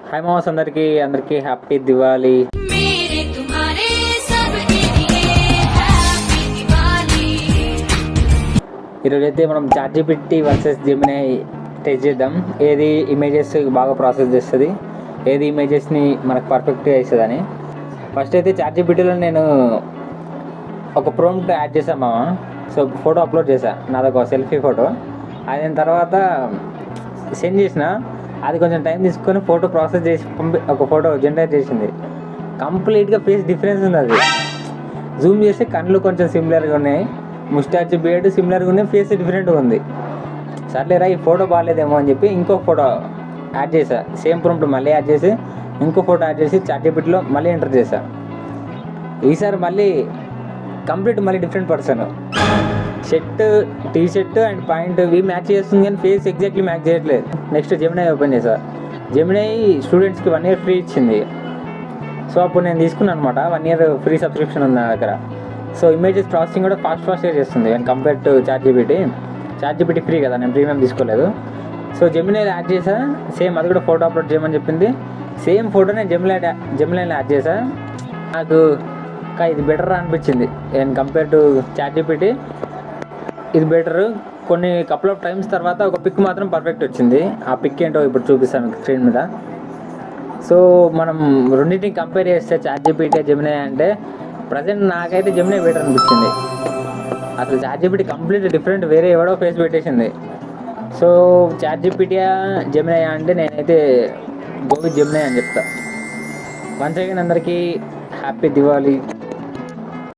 Hi మామస్ అందరికీ happy Diwali. ఈరోజు అయితే మనం చాట్‌జీపీటీ వర్సెస్ జెమినీ టెస్ట్ చేద్దాం. ఏది ఇమేజెస్ బాగా ప్రాసెస్ చేస్తుంది, ఏది ఇమేజెస్ని మనకు పర్ఫెక్ట్గా ఇస్తుందని. ఫస్ట్ అయితే చాట్‌జీపీటీలో నేను ఒక ప్రాంప్ట్ యాడ్ చేశాను మామ. సో ఫోటో అప్లోడ్ చేశాను, నాదొక సెల్ఫీ ఫోటో. అయిన తర్వాత సెండ్ చేసిన, అది కొంచెం టైం తీసుకొని ఫోటో ప్రాసెస్ చేసి ఒక ఫోటో జనరేట్ చేసింది. కంప్లీట్గా ఫేస్ డిఫరెన్స్ ఉంది. అది జూమ్ చేస్తే కళ్ళు కొంచెం సిమిలర్గా ఉన్నాయి, ముస్టాచ్ బియర్డ్ సిమిలర్గా ఉన్నాయి, ఫేస్ డిఫరెంట్గా ఉంది. సర్లేరా ఈ ఫోటో బాగాలేదేమో అని చెప్పి ఇంకో ఫోటో యాడ్ చేశా. సేమ్ ప్రాంప్ట్ మళ్ళీ యాడ్ చేసి ఇంకో ఫోటో యాడ్ చేసి చాట్‌జీపీటీలో మళ్ళీ ఎంటర్ చేశా. ఈసారి మళ్ళీ మళ్ళీ different person. Shirt, T shirt and pant ఇవి మ్యాచ్ చేస్తుంది కానీ ఫేస్ ఎగ్జాక్ట్లీ మ్యాచ్ చేయట్లేదు. నెక్స్ట్ జెమినీ ఓపెన్ చేశా. జెమినీ స్టూడెంట్స్కి 1 year ఫ్రీ ఇచ్చింది. సో అప్పుడు నేను తీసుకున్నాను అనమాట. 1 year ఫ్రీ సబ్స్క్రిప్షన్ ఉంది నా దగ్గర. సో ఇమేజెస్ ప్రాసెసింగ్ కూడా ఫాస్ట్గా చేస్తుంది and compare to ChatGPT free కదా, నేను ప్రీమియం తీసుకోలేదు. సో జెమినీలో యాడ్ చేసా. సేమ్ అది కూడా ఫోటో అప్లోడ్ చేయమని చెప్పింది. సేమ్ ఫోటో నేను జెమినీలో యాడ్ చేసా. నాకు ఇది బెటర్ అనిపించింది. అండ్ కంపేర్ టు చాట్‌జీపీటీ ఇది బెటర్. కొన్ని కపుల్ ఆఫ్ టైమ్స్ తర్వాత ఒక పిక్ మాత్రం పర్ఫెక్ట్ వచ్చింది. ఆ పిక్ ఏంటో ఇప్పుడు చూపిస్తాను స్క్రీన్ మీద. సో మనం రెండింటిని కంపేర్ చేస్తే చాట్‌జీపీటీ జెమినీ అంటే ప్రజెంట్ నాకైతే జెమినీ బెటర్ అనిపించింది. అసలు చాట్‌జీపీటీ కంప్లీట్ డిఫరెంట్, వేరే ఎవడో ఫేస్ పెట్టేసింది. సో చాట్‌జీపీటీ జెమినీ అంటే నేనైతే గో విత్ జెమినీ అని చెప్తా. వన్స్ అగైన్ అందరికీ హ్యాపీ దివాళీ.